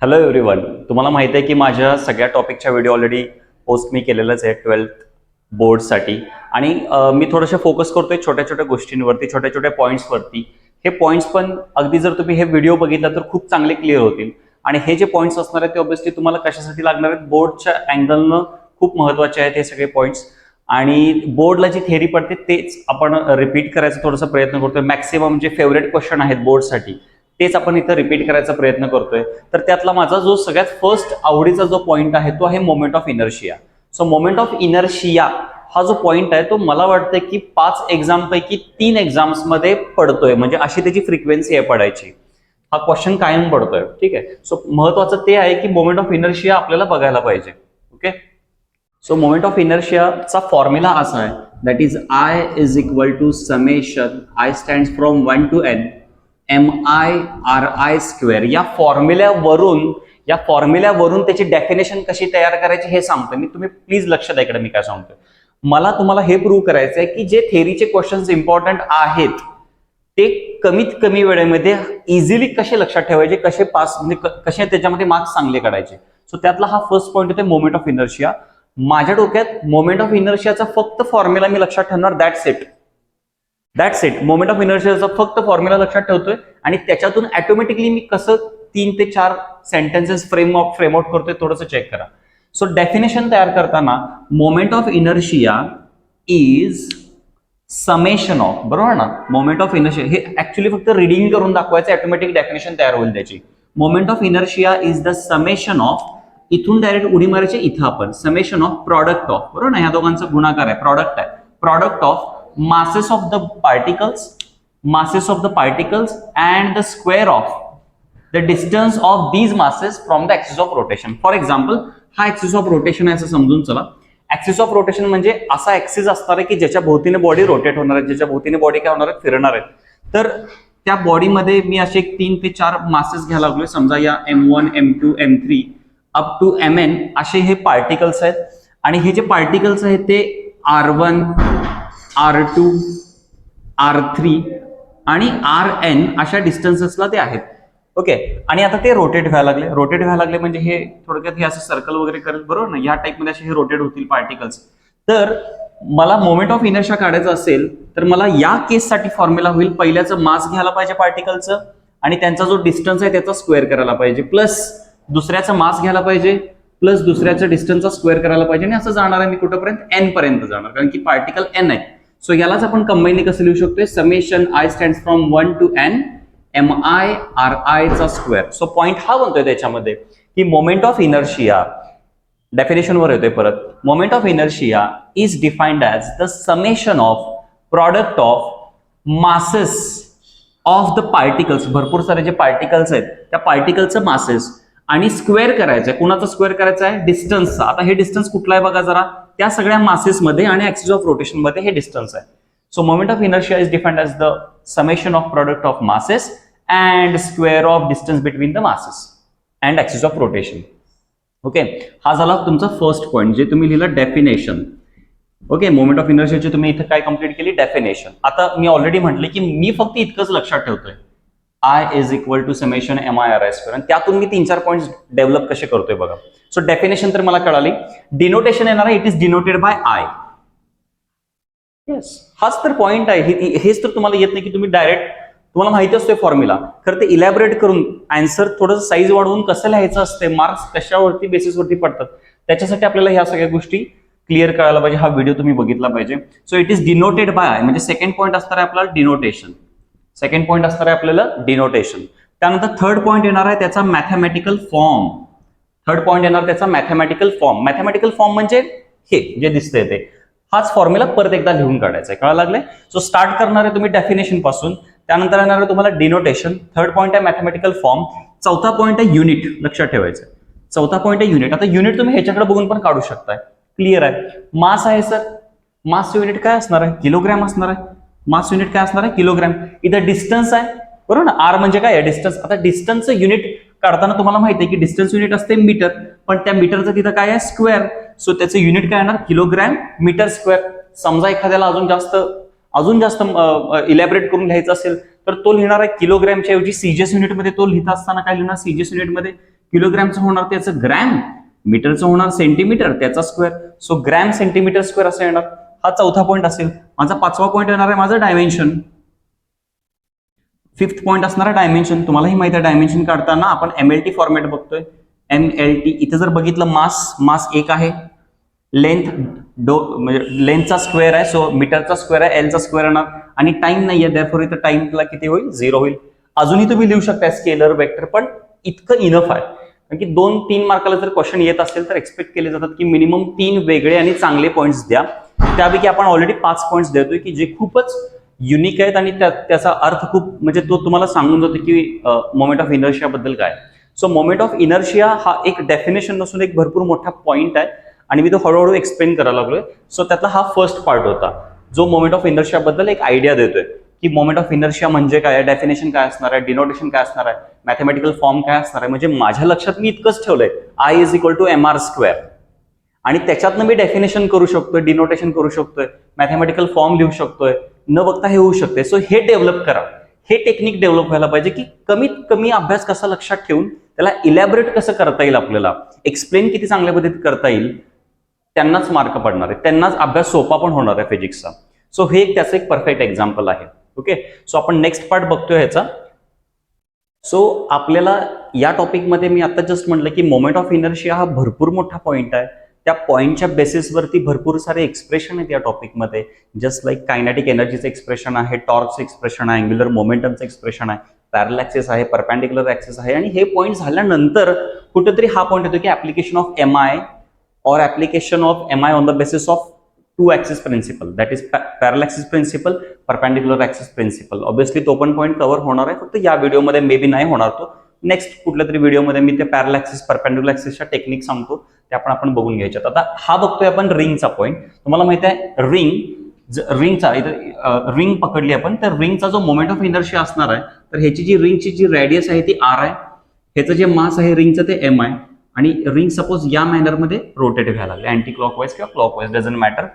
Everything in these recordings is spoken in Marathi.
Hello everyone. तुम्हाला माहिती आहे की माझ्या सगळ्या टॉपिकच्या व्हिडिओ ऑलरेडी पोस्ट मी केलेलाच आहे 12th बोर्डसाठी. आणि मी थोडंसं फोकस करतोय छोट्या छोट्या गोष्टींवरती, छोट्या छोट्या पॉईंट्सवरती. हे पॉईंट्स पण अगदी जर तुम्ही हे व्हिडिओ बघितला तर खूप चांगले क्लिअर होतील. आणि हे जे पॉईंट्स असणार आहेत ते ऑब्व्हियसली तुम्हाला कशासाठी लागणार आहेत, बोर्डच्या अँगलनं खूप महत्त्वाचे आहेत हे सगळे पॉईंट्स. आणि बोर्डला जी थेअरी पडते तेच आपण रिपीट करायचा थोडासा प्रयत्न करतोय. मॅक्सिमम जे फेवरेट क्वेश्चन आहेत बोर्डसाठी तेच आपण इथं रिपीट करायचा प्रयत्न करतोय. तर त्यातला माझा जो सगळ्यात फर्स्ट आवडीचा जो पॉईंट आहे तो आहे moment of inertia. So moment of inertia हा जो पॉईंट आहे तो मला वाटतं की 5 एक्झाम पैकी 3 एक्झाम्स मध्ये पडतोय, म्हणजे अशी त्याची फ्रिक्वेन्सी आहे पडायची. हा क्वेश्चन कायम पडतोय. ठीक आहे. सो महत्वाचं ते आहे की मोमेंट ऑफ इनर्शिया आपल्याला बघायला पाहिजे. ओके. सो मोमेंट ऑफ इनर्शियाचा फॉर्म्युला असा आहे, that is I is equal to summation I stand from 1 to n MI/RI square. या फॉर्म्युल्यावरून त्याची डेफिनेशन कशी तयार करायची हे सांगतोय मी. तुम्ही प्लीज लक्ष द्या इकडे मी काय सांगतोय. मला तुम्हाला हे प्रूव्ह करायचं आहे की जे थेअरीचे क्वेश्चन्स इम्पॉर्टंट आहेत ते कमीत कमी वेळेमध्ये इझिली कसे लक्षात ठेवायचे, कसे पास म्हणजे कसे त्याच्यामध्ये मार्क्स चांगले काढायचे. सो त्यातला हा फर्स्ट पॉईंट होते मोमेंट ऑफ इनर्शिया. माझ्या डोक्यात मोमेंट ऑफ इनर्शियाचा फक्त फॉर्म्युला मी लक्षात ठेवणार. That's it. मोमेंट ऑफ इनर्शियाचा फक्त फॉर्म्युला लक्षात ठेवतोय आणि त्याच्यातून ऑटोमॅटिकली मी कसं 3 ते 4 सेंटेन्सेस फ्रेम आउट करतोय थोडंसं चेक करा. सो डेफिनेशन तयार करताना moment of inertia is summation of, बरोबर ना. मोमेंट ऑफ इनर्शिया हे ऍक्च्युली फक्त रिडिंग करून दाखवायचं, ऑटोमॅटिक डेफिनेशन तयार होईल त्याची. Moment of inertia is the summation of, इथून डायरेक्ट उडी मारायचे इथं आपण, समेशन ऑफ प्रोडक्ट ऑफ, बरोबर ना. ह्या दोघांचा गुणाकार आहे, प्रोडक्ट आहे. Product of masses of the particles and the square of the distance of these masses from the axis of rotation. For example, हा axis of rotation आहे असं समजून चला. axis of rotation म्हणजे असा ऍक्सिस असणार आहे की ज्याच्या भोवतीने बॉडी रोटेट होणार आहे, ज्याच्या भोवतीने बॉडी काय होणार आहे, फिरणार आहे. तर त्या बॉडीमध्ये मी असे 3 ते 4 मासेस घ्यायला लागलोय. समजा या M1 M2 M3 up to Mn असे हे पार्टिकल्स आहेत. आणि हे जे पार्टिकल्स आहेत ते R1 R2 R3 आणि Rn अशा डिस्टन्सेसला ते आहेत. ओके. आणि आता ते रोटेट व्हायला लागले म्हणजे हे थोडक्यात हे असं सर्कल वगैरे करेल, बरोबर ना. या टाइपमध्ये असे हे रोटेट होतील पार्टिकल्स. तर मला मोमेंट ऑफ इनर्शिया काढायचं असेल तर मला या केससाठी फॉर्म्युला होईल, पहिल्याचं मास घ्यायला पाहिजे पार्टिकलचं आणि त्यांचा जो डिस्टन्स आहे त्याचा स्क्वेअर करायला पाहिजे, प्लस दुसऱ्याचा मास घ्यायला पाहिजे, प्लस दुसऱ्याच्या डिस्टन्सचा स्क्वेअर करायला पाहिजे. आणि असं जाणार आहे मी कुठपर्यंत, n पर्यंत जाणार, कारण की पार्टिकल n आहे. सो यालाच आपण कंबाईनली कसं लिहू शकतोय, summation I stand from 1 to n MI/RI चा स्क्वेअर. सो पॉईंट हा बनतोय त्याच्यामध्ये की मोमेंट ऑफ इनर्शिया, डेफिनेशनवर येतोय परत, moment of inertia is defined as the summation of product of masses of the particles. भरपूर सारे जे पार्टिकल्स आहेत त्या पार्टिकलचं मासेस आणि स्क्वेअर करायचं आहे. कुणाचा स्क्वेअर करायचा आहे, डिस्टन्सचा. आता हे डिस्टन्स कुठला आहे बघा जरा, त्या सगळ्या मासेसमध्ये आणि ऍक्सिस ऑफ रोटेशन मध्ये हे डिस्टन्स आहे. So moment of inertia is defined as the summation of product of masses and square of distance between the masses and axis of rotation. Okay. हा झाला तुमचा फर्स्ट पॉईंट जे तुम्ही लिहिलं, डेफिनेशन. ओके. मोमेंट ऑफ इनर्शियाची तुम्ही इथं काय कंप्लीट केली, डेफिनेशन. आता मी ऑलरेडी म्हटलं की मी फक्त इतकंच लक्षात ठेवतोय, I is equal to summation MI/RI square. आणि त्यातून मी 3-4 पॉईंट्स डेव्हलप कसे करतोय बघा. सो डेफिनेशन तर मला कळाली. डिनोटेशन येणार आहे, it is denoted by I. Yes, हाच तर पॉईंट आहे. हेच तर तुम्हाला येत नाही की तुम्ही डायरेक्ट, तुम्हाला माहिती असतोय फॉर्म्युला, खरं ते इलॅबोरेट करून आन्सर थोडंसं साईज वाढवून कसं लिहायचं असते, मार्क्स कशावरती बेसिसवरती पडतात, त्याच्यासाठी आपल्याला ह्या सगळ्या गोष्टी क्लिअर करायला पाहिजे. हा व्हिडिओ तुम्ही बघितला पाहिजे. So it is denoted by I, म्हणजे सेकंड पॉईंट असणार आहे आपल्याला डिनोटेशन. सेकंड पॉईंट असणार आहे आपल्याला डिनोटेशन. त्यानंतर थर्ड पॉईंट येणार आहे त्याचा मॅथमॅटिकल फॉर्म. मॅथमॅटिकल फॉर्म म्हणजे हे जे दिसतंय ते, हाच फॉर्म्युला परत एकदा लिहून काढायचा आहे. कळायला लागले. सो स्टार्ट करणार आहे तुम्ही डेफिनेशन पासून, त्यानंतर येणार आहे तुम्हाला डिनोटेशन. थर्ड पॉईंट आहे मॅथमॅटिकल फॉर्म. चौथा पॉईंट आहे युनिट. लक्षात ठेवायचं, चौथा पॉईंट आहे युनिट. आता युनिट तुम्ही ह्याच्याकडे बघून पण काढू शकताय. क्लिअर आहे. मास आहे सर, मास युनिट काय असणार आहे, किलोग्रॅम असणार आहे. मास युनिट काय असणार आहे, किलोग्रॅम. इथं डिस्टन्स आहे, बरोबर ना. आर म्हणजे काय आहे, डिस्टन्स. आता डिस्टन्सचं युनिट काढताना तुम्हाला माहिती आहे की डिस्टन्स युनिट असते मीटर, पण त्या मीटरचं तिथं काय आहे, स्क्वेअर. सो त्याचं युनिट काय येणार, किलोग्रॅम मीटर स्क्वेअर. समजा एखाद्याला अजून जास्त इलॅबरेट करून लिहायचं असेल तर तो लिहिणार आहे किलोग्रॅमच्या ऐवजी सीजीएस युनिटमध्ये. तो लिहित असताना काय लिहिणार, सीजीएस युनिटमध्ये किलोग्रॅमचं होणार त्याचं ग्रॅम, मीटरचं होणार सेंटीमीटर त्याचा square. So gram centimetre square असं येणार. हा चौथा पॉईंट असेल. माझा पाचवा पॉईंट येणार आहे माझं डायमेन्शन. फिफ्थ पॉईंट असणार आहे डायमेन्शन. तुम्हालाही माहिती आहे डायमेन्शन काढताना आपण MLT फॉर्मॅट बघतोय. MLT इथे जर बघितलं मास 1 आहे, लेंथ म्हणजे लेंथचा स्क्वेअर आहे, सो मीटरचा स्क्वेअर आहे, एलचा स्क्वेअर येणार, आणि टाइम नाहीये देअरफॉर इथं टाइमला किती होईल 0 होईल. अजूनही तुम्ही लिहू शकता स्केलर वेक्टर, पण इतकं इनफ आहे. कारण की 2-3 मार्काला जर क्वेश्चन येत असेल तर एक्सपेक्ट केले जातात की मिनिमम 3 वेगळे आणि चांगले पॉईंट्स द्या. त्यापैकी आपण ऑलरेडी 5 पॉईंट्स देतोय की जे खूपच युनिक आहेत आणि त्याचा अर्थ खूप म्हणजे तो तुम्हाला सांगून जातो की मोमेंट ऑफ इनर्शिया बद्दल काय. सो मोमेंट ऑफ इनर्शिया हा एक डेफिनेशन नसून एक भरपूर मोठा पॉईंट आहे आणि मी तो हळूहळू एक्सप्लेन करायला लागलोय. सो त्यातला हा फर्स्ट पार्ट होता जो मोमेंट ऑफ इनर्शिया बद्दल एक आयडिया देतोय की मोमेंट ऑफ इनर्शिया म्हणजे काय, डेफिनेशन काय असणार आहे, डिनोटेशन काय असणार आहे, मॅथमॅटिकल फॉर्म काय असणार आहे. म्हणजे माझ्या लक्षात मी इतकंच ठेवलंय I=mr², आणि त्याच्यातनं मी डेफिनेशन करू शकतोय, डिनोटेशन करू शकतोय, मॅथमॅटिकल फॉर्म लिहू शकतोय, न बघता हे होऊ शकते. सो हे डेव्हलप करा, हे टेक्निक डेव्हलप व्हायला पाहिजे की कमीत कमी अभ्यास कसा लक्षात ठेवून त्याला इलॅबोरेट कसं करता येईल, आपल्याला एक्सप्लेन किती चांगल्या पद्धतीत करता येईल, त्यांनाच मार्क पडणार आहे, त्यांनाच अभ्यास सोपा पण होणार आहे फिजिक्सचा. सो हे त्याचं एक परफेक्ट एक्झाम्पल आहे. ओके, सो आपण नेक्स्ट पार्ट बघतोय ह्याचा. सो आपल्याला या टॉपिकमध्ये मी आता जस्ट म्हटलं की मोमेंट ऑफ इनर्शिया हा भरपूर मोठा पॉईंट आहे. त्या पॉईंटच्या बेसिसवरती भरपूर सारे एक्सप्रेशन आहेत या टॉपिकमध्ये. जस्ट लाईक कायनेटिक एनर्जीचं एक्सप्रेशन आहे, टॉर्कचं एक्सप्रेशन आहे, अँग्युलर मोमेंटमचं एक्सप्रेशन आहे, पॅरल ॲक्सिस आहे, परपॅन्डिक्युलर ॲक्सिस आहे. आणि हे पॉईंट झाल्यानंतर कुठेतरी हा पॉईंट येतो की application of MI or application of MI on the basis of two axis principle, that is parallel axis principle, perpendicular axis principle. Obviously तो पण पॉईंट कव्हर होणार आहे, फक्त या व्हिडिओमध्ये मे बी नाही होणार. तो नेक्स्ट कुठल्या तरी व्हिडिओमध्ये मी ते पॅरल ॲक्सिस परपेंडिक्युलर ॲक्सिसच्या टेक्निक सांगतो, ते आपण बघून घ्यायच्यात. आता हा बघतोय आपण रिंगचा पॉईंट. तुम्हाला माहिती आहे रिंगचा इथं रिंग पकडली आपण, तर रिंगचा जो मोमेंट ऑफ इनर्शिया असणार आहे, तर ह्याची जी रिंगची जी रेडियस आहे ती R आहे, ह्याचं जे मास आहे रिंगचं ते M आहे, आणि रिंग सपोज या मॅनरमध्ये रोटेट व्हायला लागले, अँटी क्लॉकवाईज किंवा क्लॉकवाईज डझंट मॅटर.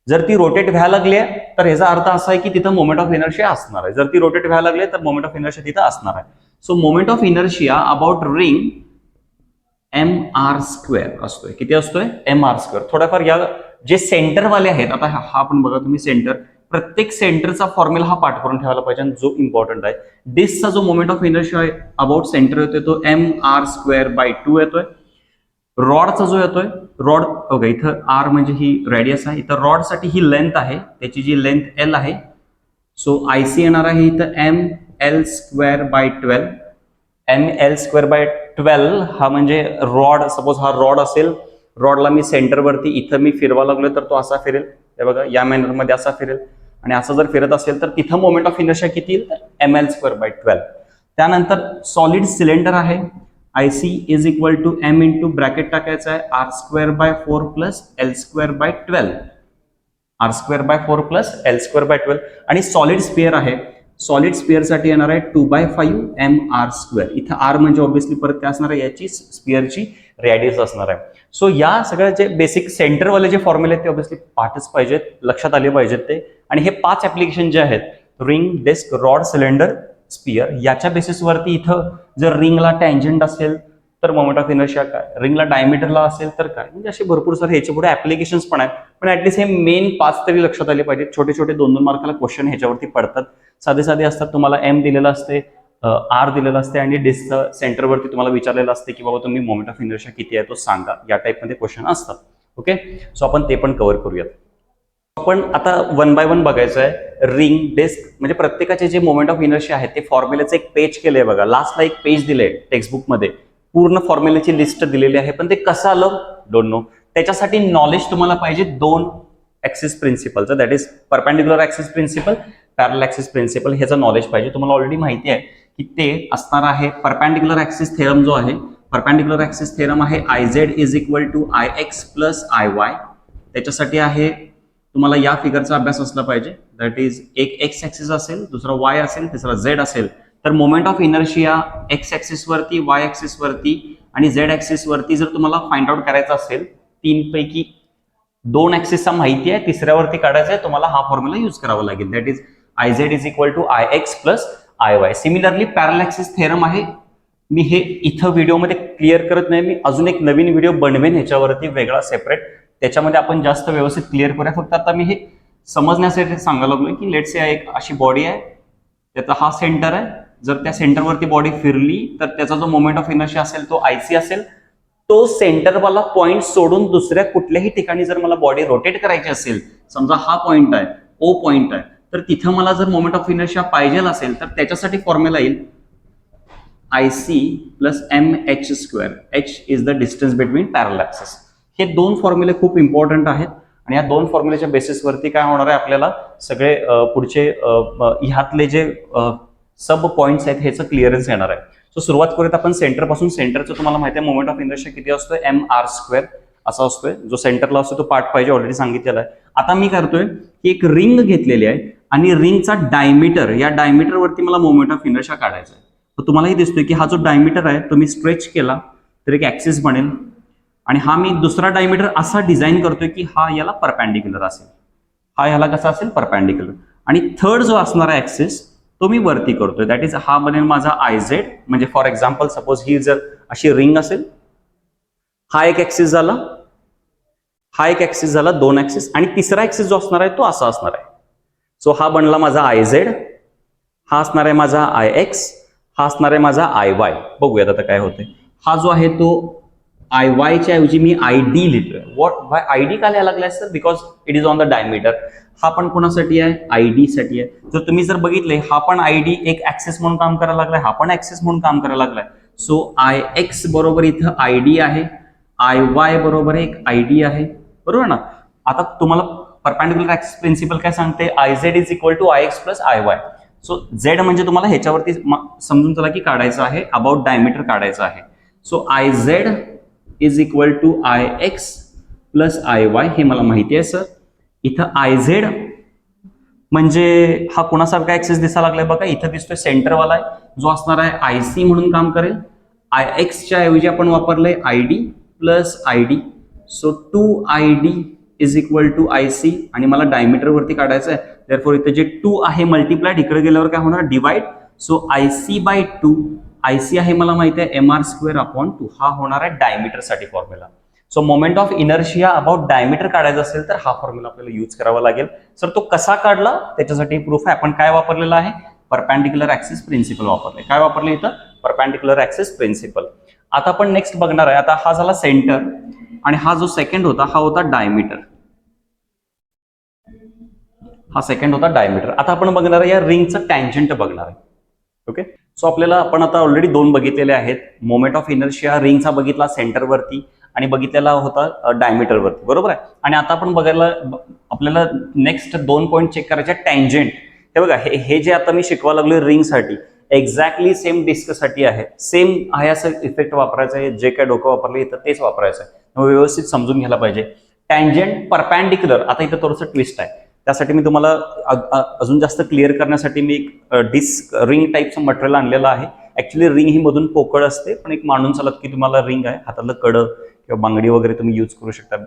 जर ती रोटेट व्हायला लागली तर ह्याचा अर्थ असा आहे की तिथं मोमेंट ऑफ इनर्शिया असणार आहे. जर ती रोटेट व्हायला लागली तर मोमेंट ऑफ इनर्शिया तिथं असणार आहे. So moment of inertia about ring mr² असतोय. किती असतोय? mr². थोडाफार या जे सेंटरवाले आहेत, आता हा आपण बघा तुम्ही सेंटर, प्रत्येक सेंटरचा फॉर्म्युला हा पाठ करून ठेवायला पाहिजे जो इम्पॉर्टंट आहे. डिस्कचा जो moment of inertia about centre येतोय तो mr²/2 येतोय. रॉडचा जो येतोय, रॉड ओके, इथं R म्हणजे ही रेडियस आहे, इथं रॉडसाठी ही लेंथ आहे, त्याची जी लेंथ L आहे. सो IC येणार आहे इथं ml²/12. ml²/12 हा म्हणजे रॉड, सपोज हा रॉड असेल, रॉडला मी सेंटरवरती इथं मी फिरवा लागलोय तर तो असा फिरेल, हे बघा या मॅनरमध्ये असा फिरेल, आणि असं जर फिरत असेल तर तिथं मोमेंट ऑफ इनर्शिया किती येईल, तर ml²/12. त्यानंतर सॉलिड सिलेंडर आहे, IC = m इंटू ब्रॅकेट टाकायचं आहे R²/4 + L²/12, R²/4 + L²/12. आणि सॉलिड स्पिअर आहे, सॉलिड स्पिअरसाठी येणार आहे 2/5 mr². इथं R म्हणजे ऑब्व्हियसली परत काय असणार आहे, याची स्पिअरची रेडियस असणार आहे. सो या सगळ्या जे बेसिक सेंटरवाले जे फॉर्म्युले आहेत ते ऑब्व्हियसली पाठच पाहिजेत, लक्षात आले पाहिजेत ते. आणि हे 5 ऍप्लिकेशन जे आहेत, ring, disc, rod, cylinder, sphere, याच्या बेसिसवरती इथं जर रिंगला टँजंट असेल तर मोमेंट ऑफ इनर्शिया काय, रिंगला डायमीटरला असेल तर काय, म्हणजे असे भरपूर सारे ह्याच्या पुढे ऍप्लिकेशन्स पण आहेत. पण ऍटलीस्ट हे मेन 5 तरी लक्षात आले पाहिजेत. छोटे छोटे 2-2 मार्काला क्वेश्चन ह्याच्यावरती पडतात, साधे साधे असतात. तुम्हाला M दिलेलं असते, R दिलेलं असते, आणि डिस्क सेंटरवरती तुम्हाला विचारलेलं असते की बाबा तुम्ही मोमेंट ऑफ इनर्शिया किती आहे तो सांगा, या टाईपमध्ये क्वेश्चन असतात. ओके, सो आपण ते पण कव्हर करूयात. आपण आता 1 बाय 1 बघायचं आहे. रिंग, डिस्क, म्हणजे प्रत्येकाचे जे मोमेंट ऑफ इनर्शिया आहे ते फॉर्म्युलेचं एक पेज केलंय बघा, लास्टला एक पेज दिलंय टेक्स्टबुकमध्ये, पूर्ण फॉर्म्युलेची लिस्ट दिलेली आहे. पण ते कसं आलं, डोंट नो. त्याच्यासाठी नॉलेज तुम्हाला पाहिजे 2 ऍक्सिस प्रिन्सिपलचं, that is perpendicular axis principle, parallel axis principle. ह्याचं नॉलेज पाहिजे. तुम्हाला ऑलरेडी माहिती आहे की ते असणार आहे परपेंडिक्युलर ऍक्सिस थेरम जो आहे, परपेंडिक्युलर ऍक्सिस थेरम आहे IZ = IX + IY. त्याच्यासाठी आहे तुम्हाला या फिगरचा अभ्यास असला पाहिजे, दॅट इज एक एक्स ऍक्सिस असेल, दुसरा वाय असेल, तिसरा झेड असेल. तर moment of inertia x axis वरती, वाय ऍक्सिस वरती आणि झेड ऍक्सिस वरती जर तुम्हाला फाइंड आउट करायचं असेल, 3 पैकी 2 ऍक्सिसचा माहिती आहे, तिसऱ्यावरती काढायचं आहे, तुम्हाला हा फॉर्म्युला यूज करावा लागेल, that is IZ = IX + IY. Similarly पॅरल ऍक्सिस थेरम आहे मी हे इथं व्हिडिओमध्ये क्लिअर करत नाही, मी अजून एक नवीन व्हिडिओ बनवेन ह्याच्यावरती वेगळा सेपरेट, त्याच्यामध्ये आपण जास्त व्यवस्थित क्लिअर करूया. फक्त आता मी हे समजण्यासाठी सांगायला लागलोय की लेट्स से एक अशी बॉडी आहे, त्याचा हा सेंटर आहे, जर त्या सेंटरवरती बॉडी फिरली तर त्याचा जो मोमेंट ऑफ इनर्शिया असेल तो आयसी असेल. तो सेंटरवाला पॉइंट सोडून दुसऱ्या कुठल्याही ठिकाणी जर मला बॉडी रोटेट करायची असेल, समजा हा पॉइंट आहे, ओ पॉइंट आहे, तर तिथं मला जर मोमेंट ऑफ इनर्शिया पाहिजे असेल तर त्याच्यासाठी फॉर्म्युला येईल IC plus mh². h is the distance between parallel axis. हे दोन फॉर्म्युले खूप इम्पॉर्टंट आहेत आणि या दोन फॉर्म्युलेच्या बेसिसवरती काय होणार आहे, आपल्याला सगळे पुढचे ह्यातले जे सब पॉइंट्स आहेत ह्याचं क्लिअरन्स येणार आहे. सो सुरुवात करूयात आपण सेंटर पासून. सेंटरचं तुम्हाला माहिती आहे मोमेंट ऑफ इनर्शिया किती असतोय, mr² असा असतोय. जो सेंटरला असतो तो पार्ट पाहिजे, ऑलरेडी सांगितलेला आहे. आता मी करतोय की एक रिंग घेतलेली आहे आणि रिंगचा डायमीटर, या डायमीटरवरती मला मोमेंट ऑफ इनर्शिया काढायचा आहे. तर तुम्हालाही दिसतोय की हा जो डायमीटर आहे तो मी स्ट्रेच केला तर एक ऍक्सिस बनेल आणि हा मी दुसरा डायमीटर असा डिझाईन करतोय की हा याला परपॅन्डिक्युलर असेल, हा याला कसा असेल परपॅन्डिक्युलर. आणि थर्ड जो असणारा ऍक्सिस तो मी वरती करतोय, दॅट इज हा बनेल माझा IZ. म्हणजे फॉर एक्झाम्पल सपोज ही जर अशी रिंग असेल, हा एक ऍक्सिस झाला, हा एक ऍक्सिस झाला, दोन ऍक्सिस, आणि तिसरा ऍक्सिस जो असणार आहे तो असा असणार आहे. सो हा बनला माझा IZ, हा असणार आहे माझा IX, हा असणार आहे माझा IY. बघूयात आता काय होते. हा जो आहे तो IY च्या ऐवजी मी ID लिहितोय. व्हॉट ID का लिहायला लागलाय sir, because it is on the diameter. हा पण कोणासाठी आहे, ID साठी आहे. जर तुम्ही जर बघितले हा पण ID एक ऍक्सिस म्हणून काम करायला लागलाय, हा पण ऍक्सिस म्हणून काम करायला लागलाय. सो IX बरोबर इथं ID आहे, IY बरोबर एक ID आहे, बरोबर ना. आता तुम्हाला परपॅन्डिक्युलर ऍक्सिस प्रिन्सिपल काय सांगते, IZ is equal to IX plus IY. So Z म्हणजे तुम्हाला ह्याच्यावरती समजून चला की काढायचं आहे, अबाउट डायमीटर काढायचं आहे. So IZ is equal to IX plus IY हे मला माहिती आहे सर. इथं IZ म्हणजे हा कोणासारखा ऍक्सिस दिसायला लागलाय बघा, इथं दिसतोय सेंटरवाला आहे, जो असणार आहे IC म्हणून काम करेल. IX च्या ऐवजी आपण वापरलंय ID plus ID. So 2ID is equal to IC आणि मला डायमीटर वरती काढायचं आहे. therefore इथे जे 2 आहे मल्टिप्लाइड, इकडे गेल्यावर काय होणार डिवाइड. सो IC/2, IC आहे मला माहिती आहे mr²/2, हा होणार आहे डायमीटर साठी formula. So moment of inertia about diameter काढायचं असेल तर हा फॉर्म्युला आपल्याला यूज करावा लागेल. सर तो कसा काढला त्याच्यासाठी प्रूफ आहे, आपण काय वापरलेला आहे, परपॅन्डिक्युलर ऍक्सिस प्रिन्सिपल वापरले. काय वापरले इथं, परपॅन्डिक्युलर ऍक्सिस प्रिन्सिपल. आता आपण नेक्स्ट बघणार आहे, आता हा झाला सेंटर आणि हा जो सेकंड होता हा होता डायमीटर. हा सेकंड होता डायमीटर. आता आपण बघणार आहे या रिंगचं टँजंट बघणार आहे. ओके, सो आपल्याला आपण आता ऑलरेडी दोन बघितलेले आहेत. मोमेंट ऑफ इनर्शिया रिंगचा बघितला सेंटरवरती आणि बघितलेला होता डायमीटरवरती, बरोबर आहे. आणि आता आपण बघायला आपल्याला नेक्स्ट 2 पॉईंट चेक करायचे, टँजंट. हे बघा, हे जे आता मी शिकवायला लागलोय रिंगसाठी एक्झॅक्टली सेम डिस्कसाठी आहे, सेम आहे असं इफेक्ट वापरायचा आहे. जे काय डोकं वापरले इथं तेच वापरायचं आहे, व्यवस्थित समजून घ्यायला पाहिजे. टँजंट परपॅन्डिक्युलर, आता इथं थोडंसं ट्विस्ट आहे, त्यासाठी मी तुम्हाला अजून जास्त क्लिअर करण्यासाठी मी एक डिस्क रिंग टाईपचं मटेरियल आणलेलं आहे. ऍक्च्युली रिंग ही मधून पोकळ असते, पण एक मानून चालत की तुम्हाला रिंग आहे, हातातलं कडं किंवा बांगडी वगैरे तुम्ही यूज करू शकता.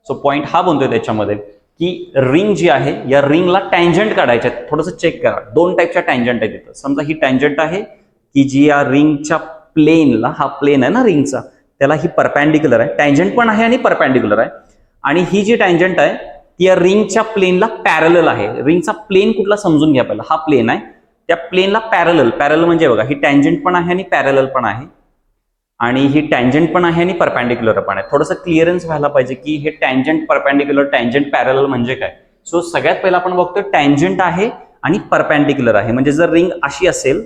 सो पॉईंट हा बनतोय त्याच्यामध्ये की रिंग जी आहे या रिंगला टँजंट काढायचे आहेत. थोडंसं चेक करा, दोन टाईपच्या टँजंट आहेत इथं. समजा ही टँजंट आहे की जी या रिंगच्या प्लेनला, हा प्लेन आहे ना रिंगचा, त्याला ही परपॅन्डिक्युलर आहे, टँजंट पण आहे आणि परपॅन्डिक्युलर आहे. आणि ही जी टँजंट आहे ती या रिंगच्या प्लेनला पॅरलल आहे. रिंगचा प्लेन कुठला समजून घ्या पहिला, हा प्लेन आहे, त्या प्लेनला पॅरलल म्हणजे बघा ही टँजंट पण आहे आणि पॅरलल पण आहे, आणि ही टँजंट पण आहे आणि परपॅन्डिक्युलर पण आहे. थोडंसं क्लिअरन्स व्हायला पाहिजे की हे टँजंट परपॅन्डिक्युलर, टँजंट पॅरलल म्हणजे काय. सो सगळ्यात पहिला आपण बघतोय टँजंट आहे आणि परपॅन्डिक्युलर आहे. म्हणजे जर रिंग अशी असेल,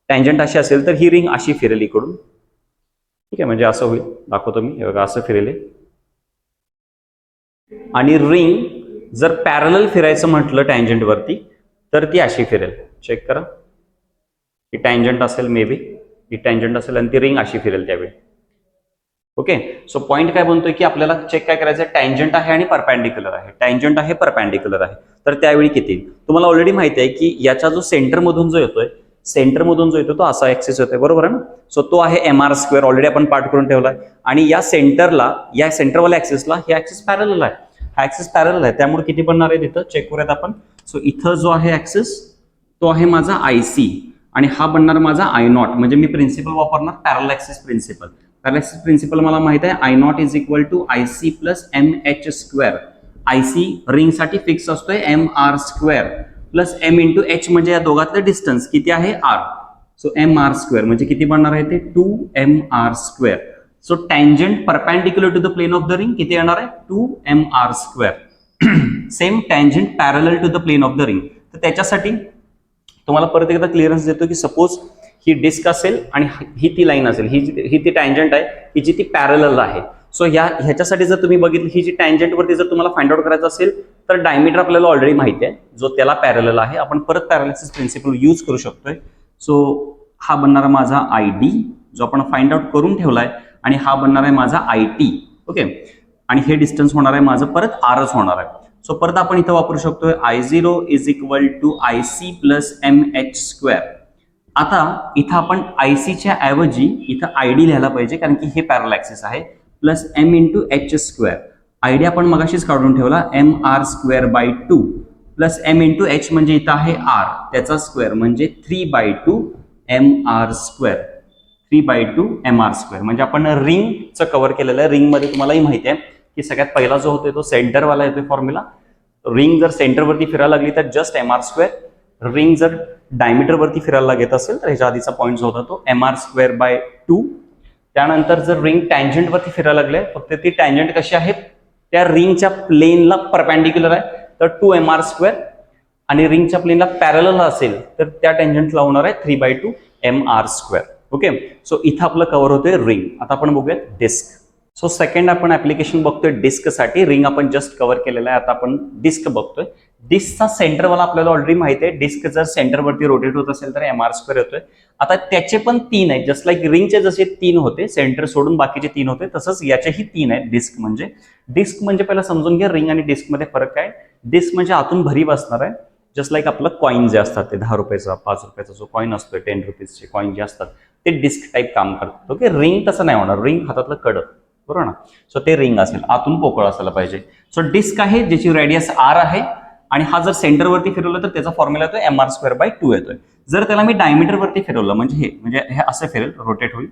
टँजंट अशी असेल तर ही रिंग अशी फिरेल इकडून, ठीक आहे, म्हणजे असं होईल, दाखवतो मी, हे बघा असं फिरेल. आणि रिंग जर पॅरलल फिरायचं म्हटलं टँजंट वरती तर ती अशी फिरेल. चेक करा, ही टँजंट असेल, मे बी ही टँजंट असेल आणि ती रिंग अशी फिरेल त्यावेळी. ओके, सो पॉईंट काय बनतोय की आपल्याला चेक काय करायचं, टँजंट आहे आणि परपॅन्डिक्युलर आहे, टँजंट आहे परपॅन्डिक्युलर आहे, तर त्यावेळी किती. तुम्हाला ऑलरेडी माहिती आहे की याचा जो सेंटरमधून जो येतोय, तो असा ऍक्सिस होतोय, बरोबर आहे ना. सो तो आहे mr², ऑलरेडी आपण पार्ट करून ठेवलाय. आणि या सेंटरला, या सेंटरवाल्या ऍक्सिसला हे ऍक्सिस पॅरलल आहे, हा ऍक्सिस पॅरलल आहे, त्यामुळे किती बनणार आहे तिथं चेक करूयात आपण. सो इथं जो आहे ऍक्सिस तो आहे माझा IC आणि हा बनणार माझा आय नॉट, म्हणजे मी प्रिन्सिपल वापरणार parallel axis principle. Parallel axis principle मला माहित आहे I naught is equal to I C plus M H square. I C रिंगसाठी फिक्स असतोय M R square plus M into H म्हणजे या दोघातलं डिस्टन्स किती आहे R. So M R square म्हणजे किती बनणार आहे ते 2mr square. So tangent perpendicular to the plane of the ring किती येणार आहे 2mr square. Same tangent parallel to the plane of the ring. तर त्याच्यासाठी तुम्हाला परत एकदा क्लिअरन्स देतो की सपोज ही डिस्क असेल आणि ही ती लाईन असेल, ही ती टँजंट आहे ही जी ती पॅरलल आहे. सो ह्याच्यासाठी जर तुम्ही बघितलं ही जी टँजंट वरती जर तुम्हाला फाइंड आउट करायचं असेल तर डायमीटर आपल्याला ऑलरेडी माहिती आहे जो त्याला पॅरलल आहे. आपण परत पॅरलॅक्सिस प्रिन्सिपल यूज करू शकतोय. सो हा बनणारा माझा आय डी जो आपण फाइंड आउट करून ठेवलाय आणि हा बनणार आहे माझा आय टी. ओके, आणि हे डिस्टन्स होणार आहे माझं परत आरच होणार आहे. सो परत आपण इथं वापरू शकतोय I zero is equal to I C plus M H square. आता इथं आपण आय सीच्या ऐवजी इथं आय डी लिहायला पाहिजे कारण की हे पॅरल ऍक्सिस आहे plus M into H square. I D आपण मगाशीच काढून ठेवला M R square by 2 plus M into H म्हणजे इथं आहे आर त्याचा स्क्वेअर म्हणजे 3/2 mr स्क्वेअर. 3/2 mr स्क्वेअर म्हणजे आपण रिंगचं कव्हर केलेलं आहे. रिंगमध्ये तुम्हालाही माहिती आहे की सगळ्यात पहिला जो होतो तो सेंटरवाला येतोय फॉर्म्युला. रिंग जर सेंटरवरती फिरायला लागली तर जस्ट mr स्क्वेअर. रिंग जर डायमीटर वरती फिरायला लागत असेल तर ह्याच्या आधीचा पॉईंट जो होता तो mr स्क्वेअर बाय 2. त्यानंतर जर रिंग टँजंट वरती फिरायला लागले फक्त ती टँजंट कशी आहे त्या रिंगच्या प्लेनला परपॅन्डिक्युलर आहे तर 2mr स्क्वेअर. आणि रिंगच्या प्लेनला पॅरलल असेल तर त्या टँजंटला होणार आहे 3/2 mr स्क्वेअर. ओके, सो इथं आपलं कव्हर होतोय रिंग. आता आपण बघूयात डिस्क. सो सेकंड आपण ऍप्लिकेशन बघतोय डिस्कसाठी. रिंग आपण जस्ट कव्हर केलेलं आहे, आता आपण डिस्क बघतोय. डिस्कचा सेंटरवाला आपल्याला ऑलरेडी माहिती आहे. डिस्क जर सेंटरवरती रोटेट होत असेल तर mr स्क्वेअर येतोय. आता त्याचे पण 3 आहेत, जस्ट लाईक रिंगचे जसे 3 होते सेंटर सोडून बाकीचे 3 होते तसंच याचेही 3 आहेत डिस्क म्हणजे. डिस्क म्हणजे पहिला समजून घ्या रिंग आणि डिस्क मध्ये फरक काय. डिस्क म्हणजे आतून भरीव असणार आहे जस्ट लाईक आपलं कॉईन जे असतात ते 10 रुपयाचा 5 रुपयाचा जो कॉईन असतोय 10 रुपीजचे कॉईन जे असतात ते डिस्क टाईप काम करतात. ओके, रिंग तसं नाही होणार. रिंग हातातलं कडक बरोबर ना. सो ते रिंग असेल आतून पोकळ असायला पाहिजे. सो डिस्क आहे ज्याची रेडियस आर आहे आणि हा जर सेंटरवरती फिरवलं तर त्याचा फॉर्म्युला येतोय mr स्क्वेअर बाय 2 येतोय. जर त्याला मी डायमीटर वरती फिरवलं म्हणजे हे असं फिरेल रोटेट होईल.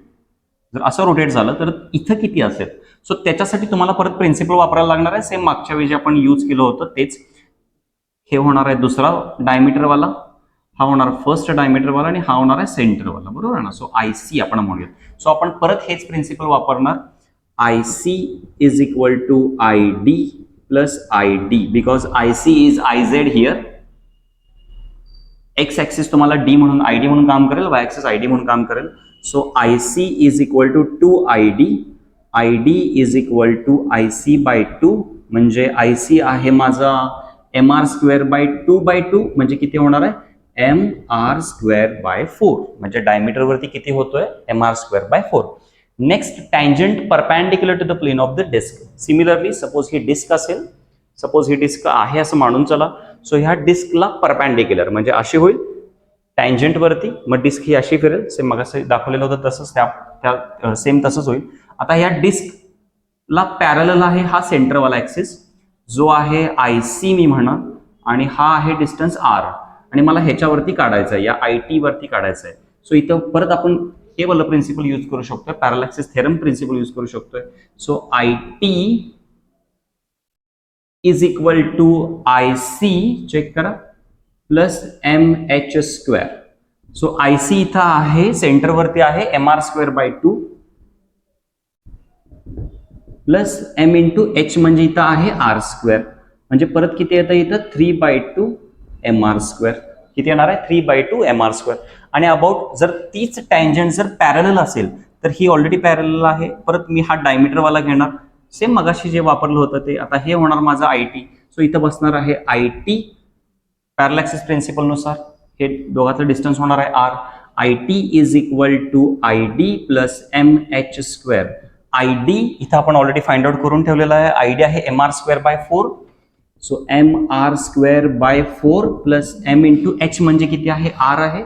जर असं रोटेट झालं तर इथं किती असेल. सो त्याच्यासाठी तुम्हाला परत प्रिन्सिपल वापरायला लागणार आहे. सेम मागच्या वेळी जे आपण यूज केलं होतं तेच. हे होणार आहे दुसरा डायमीटरवाला, हा होणार फर्स्ट डायमीटरवाला आणि हा होणार आहे सेंटरवाला बरोबर आहे ना. सो आय सी आपण म्हणूया. सो आपण परत हेच प्रिन्सिपल वापरणार. I C is equal to I D plus I D because I C is I Z here. X axis तुम्हाला डी म्हणून आय डी म्हणून काम करेल, वाय ऍक्सिस आय डी म्हणून काम करेल. So I C is equal to 2 I D. I D is equal to I C by 2 म्हणजे आय सी आहे माझा mr स्क्वेअर बाय 2/2 म्हणजे किती होणार आहे mr स्क्वेअर बाय 4 म्हणजे डायमीटर वरती किती होतोय mr square by 4. Next tangent perpendicular to the plane of the disc. Similarly suppose ही डिस्क असेल, सपोज ही डिस्क आहे असं मानून चला. सो ह्या डिस्कला परपॅन्डिक्युलर म्हणजे अशी होईल टँजंट वरती, मग डिस्क ही अशी फिरेल. सेम मग असं दाखवलेलं होतं तसंच त्या सेम तसंच होईल. आता ह्या डिस्कला पॅरलल आहे हा सेंटरवाला ऍक्सिस जो आहे आय सी मी म्हणा आणि हा आहे डिस्टन्स आर आणि मला ह्याच्यावरती काढायचं आहे या आय टी वरती काढायचं आहे. सो इथं परत आपण हे वाला प्रिन्सिपल यूज करू शकतोय, parallel axis theorem principle use करू शकतोय. So I T is equal to I C check करा plus M H square. So I C इथं आहे सेंटरवरती आहे mr square by 2 plus M into H म्हणजे इथं आहे आर स्क्वेअर म्हणजे परत किती येतं इथं 3/2 mr स्क्वेअर. किती येणार आहे 3/2 mr स्क्वेअर. आणि अबाउट जर तीच टँजंट जर पॅरलल असेल तर ही ऑलरेडी पॅरलल आहे. परत मी हा डायमीटरवाला घेणार सेम मगाशी जे वापरलं होतं ते. आता हे होणार माझं आय टी. सो इथं बसणार आहे I T parallel axis principle नुसार हे दोघांचं डिस्टन्स होणार आहे R. I T is equal to I D plus M H square. I D इथं आपण ऑलरेडी फाइंड आउट करून ठेवलेला आहे. आय डी आहे mr square by 4. So mr square by 4 plus M into H म्हणजे किती आहे आर आहे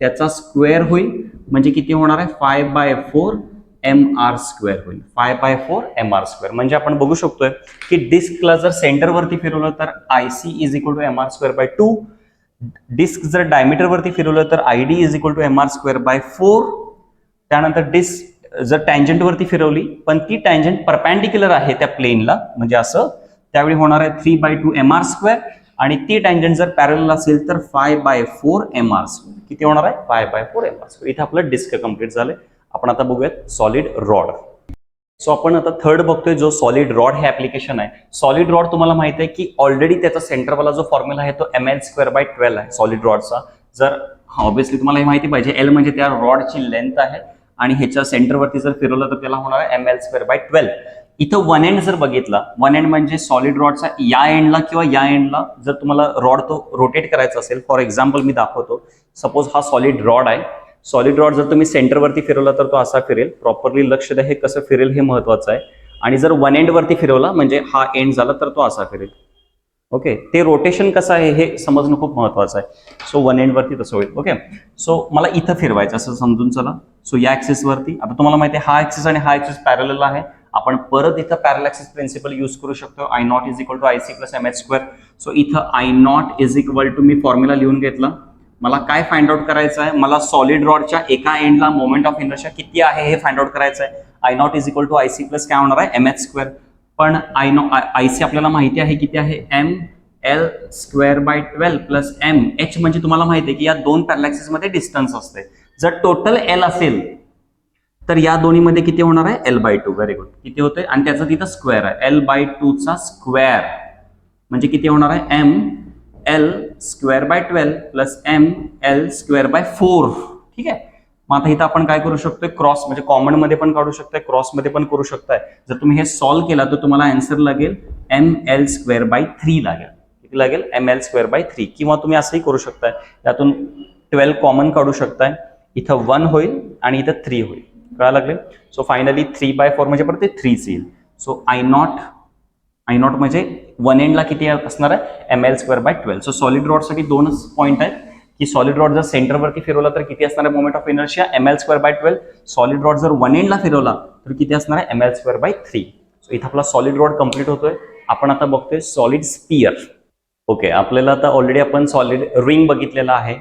त्याचा स्क्वेअर होईल म्हणजे किती होणार आहे 5/4 mr स्क्वेअर होईल. 5/4 mr स्क्वेअर म्हणजे आपण बघू शकतोय की डिस्कला जर सेंटरवरती फिरवलं तर I C is equal to mr square by 2. Disc जर डायमीटर वरती फिरवलं तर I D is equal to M R square by 4. त्यानंतर डिस्क जर टँजंट वरती फिरवली पण ती टँजंट परपॅन्डिक्युलर आहे त्या प्लेनला म्हणजे असं, त्यावेळी होणार आहे 3/2 एम आर स्क्वेअर. आणि ती टँजंट जर पॅरलल असेल तर 5/4 एम आर स्क्वेअर. किती होणार आहे? 5/4 एम आर स्क्वेअर. इथे आपलं डिस्क कंप्लीट झालंय. आपण आता बघूयात सॉलिड रॉड. सो आपण आता थर्ड बघतोय जो सॉलिड रॉड हे ऍप्लिकेशन आहे. सॉलिड रॉड तुम्हाला माहिती आहे की ऑलरेडी त्याचा सेंटरवाला जो फॉर्म्युला आहे तो ml²/12 आहे सॉलिड रॉडचा. जर ऑब्व्हियसली तुम्हाला हे माहिती पाहिजे, एल म्हणजे त्या रॉडची लेंथ आहे आणि ह्याच्या सेंटरवरती जर फिरवलं तर त्याला होणार आहे ml²/12. इथं वन एंड जर बघितला, वन एंड म्हणजे सॉलिड रॉडचा या एंडला किंवा या एंडला जर तुम्हाला रॉड तो रोटेट करायचा असेल, फॉर एक्झाम्पल मी दाखवतो. सपोज हा सॉलिड रॉड आहे. सॉलिड रॉड जर तुम्ही सेंटरवरती फिरवला तर तो असा फिरेल. प्रॉपरली लक्ष द्या, हे कसं फिरेल हे महत्वाचं आहे. आणि जर वन एंड वरती फिरवला म्हणजे हा एंड झाला तर तो असा फिरेल. ओके, ते रोटेशन कसं आहे हे समजणं खूप महत्वाचं आहे. सो वन एंड वरती तसं होईल. ओके, सो मला इथं फिरवायचं असं समजून चला. सो या ऍक्सिस वरती आता तुम्हाला माहिती आहे हा ऍक्सिस आणि हा ऍक्सिस पॅरलल आहे. आपण परत इथं पॅरलल ऍक्सिस प्रिन्सिपल यूज करू शकतो. I not is equal to IC plus mh². So इथं I not is equal to मी फॉर्म्युला लिहून घेतला. मला काय फाइंड आउट करायचं आहे? मला सॉलिड रॉडच्या एका एंडला मोमेंट ऑफ इनर्शिया किती आहे हे फाइंड आउट करायचं आहे. I not is equal to IC plus काय होणार आहे mh². पण IC आपल्याला माहिती आहे किती आहे, ml²/12 प्लस mh म्हणजे तुम्हाला माहिती आहे की या दोन पॅरलल ऍक्सिस मध्ये डिस्टन्स असते. जर टोटल l असेल तर या दोन्हीमध्ये किती होणार आहे? l/2. Very good. किती होते? आणि त्याचं तिथं स्क्वेअर आहे. l/2 चा स्क्वेअर म्हणजे किती होणार आहे? ml²/12 plus ml²/4. ठीक आहे. मग आता इथं आपण काय करू शकतोय? क्रॉस म्हणजे कॉमन मध्ये पण काढू शकतोय, क्रॉस मध्ये पण करू शकताय. जर तुम्ही हे सॉल्व्ह केला तर तुम्हाला आन्सर लागेल ml²/3 लागेल. किती लागेल? ml²/3. किंवा तुम्ही असंही करू शकताय, यातून 12 कॉमन काढू शकताय. इथं 1 होईल आणि इथं 3 होईल. कळा लागले? सो फायनली 3/4 म्हणजे परत ते 3 येईल. सो I नॉट म्हणजे वन एंडला किती असणार आहे? ml²/12. सो सॉलिड रॉड साठी दोनच पॉईंट आहेत की सॉलिड रॉड जर सेंटरवरती फिरवला तर किती असणार आहे moment of inertia? ml²/12. Solid rod जर वन एंडला फिरवला तर किती असणार आहे? ml²/3. सो इथं आपला सॉलिड रॉड कंप्लीट होतोय. आपण आता बघतोय सॉलिड स्पियर. ओके, आपल्याला आता ऑलरेडी आपण सॉलिड रिंग बघितलेला आहे,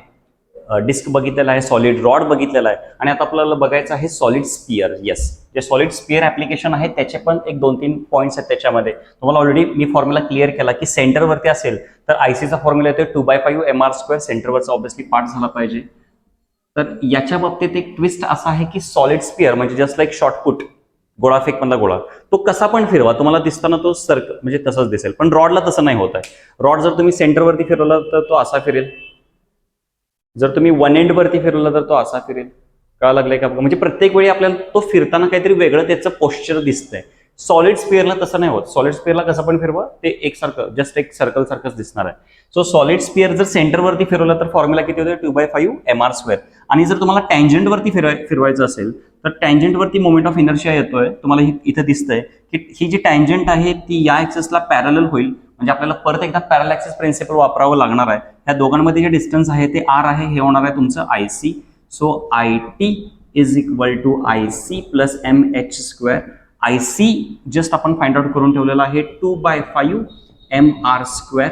डिस्क बघितलेला आहे, सॉलिड रॉड बघितलेला आहे आणि आता आपल्याला बघायचं आहे सॉलिड स्पियर. येस, जे सॉलिड स्पियर ऍप्लिकेशन आहे त्याचे पण एक 2-3 पॉईंट्स आहेत त्याच्यामध्ये. तुम्हाला ऑलरेडी मी फॉर्म्युला क्लिअर केला की सेंटरवरती असेल तर ICचा फॉर्म्युला येतो 2/5 mr². सेंटरवरचा ऑब्व्हियसली पार्ट झाला पाहिजे. तर याच्या बाबतीत एक ट्विस्ट असा आहे की सॉलिड स्पियर म्हणजे जस्ट लाईक शॉर्टपुट, गोळाफेक मधला गोळा, तो कसा पण फिरवा तुम्हाला दिसताना तो सर्कल म्हणजे तसंच दिसेल. पण रॉडला तसं नाही होत आहे. रॉड जर तुम्ही सेंटरवरती फिरवला तर तो असा फिरेल. जर तुम्ही वन एंड वरती फिरवला तर तो असा फिरेल. कळा लागलाय का? म्हणजे प्रत्येक वेळी आपल्याला तो फिरताना काहीतरी वेगळं त्याचं पोश्चर दिसतंय. सॉलिड स्पिअरला तसं नाही होत. सॉलिड स्पिअरला कसं पण फिरवा ते एकसारखं जस्ट एक सर्कल सारखंच दिसणार आहे. सो सॉलिड स्पिअर जर सेंटरवरती फिरवलं तर फॉर्म्युला किती होते? 2/5 mr². आणि जर तुम्हाला टँजंट वरती फिरवायचं असेल तर टँजंट वरती मोमेंट ऑफ इनर्शिया येतोय. तुम्हाला इथं दिसतंय की ही जी टँजंट आहे ती या ऍक्सिसला पॅरलल होईल. म्हणजे आपल्याला परत एकदा पॅरलल ऍक्सिस प्रिन्सिपल वापरावं लागणार आहे. ह्या दोघांमध्ये जे डिस्टन्स आहे ते r आहे, हे होणार आहे तुमचं IC. So IT is equal to IC plus mh². IC just आपण फाइंड आउट करून ठेवलेला आहे 2/5 mr²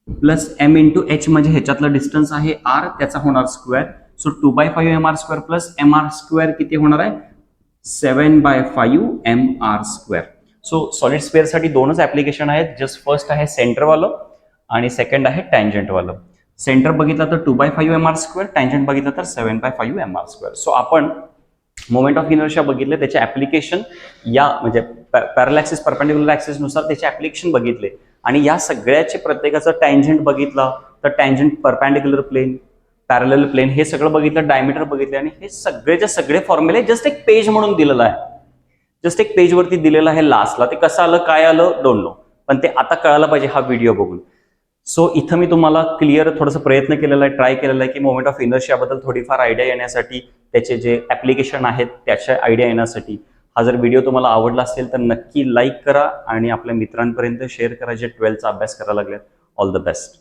plus m into h म्हणजे ह्याच्यातलं डिस्टन्स आहे r, त्याचा होणार square. So 2/5 mr² plus mr² किती होणार आहे? 7/5 mr². सो सॉलिड स्पिअर साठी दोनच ऍप्लिकेशन आहेत. जस्ट फर्स्ट आहे सेंटरवालं आणि सेकंड आहे टँजंटवालं. सेंटर बघितलं तर 2/5 mr², टँजंट बघितलं तर 7/5 mr². सो आपण मोमेंट ऑफ इनर्शिया बघितले, त्याचे ऍप्लिकेशन या म्हणजे पॅरलल ऍक्सिस परपेंडिक्युलर ऍक्सिस नुसार त्याचे ऍप्लिकेशन बघितले आणि या सगळ्याचे प्रत्येकाचं टँजंट बघितला तर tangent perpendicular plane, parallel plane हे सगळं बघितलं, डायमीटर बघितले आणि हे सगळेचे सगळे फॉर्म्युले जस्ट एक पेज म्हणून दिलेलं आहे. जस्ट एक पेजवरती दिलेलं आहे लास्टला. ते कसं आलं काय आलं डोंट नो, पण ते आता कळायला पाहिजे हा व्हिडिओ बघून. सो इथं मी तुम्हाला क्लिअर थोडंसं प्रयत्न केलेला आहे, ट्राय केलेला आहे की मोमेंट ऑफ इनर्शियाबद्दल थोडीफार आयडिया येण्यासाठी, त्याचे जे ऍप्लिकेशन आहेत त्याच्या आयडिया येण्यासाठी. हा जर व्हिडिओ तुम्हाला आवडला असेल तर नक्की लाईक करा आणि आपल्या मित्रांपर्यंत शेअर करा जे 12th चा अभ्यास करायला लागले. All the best.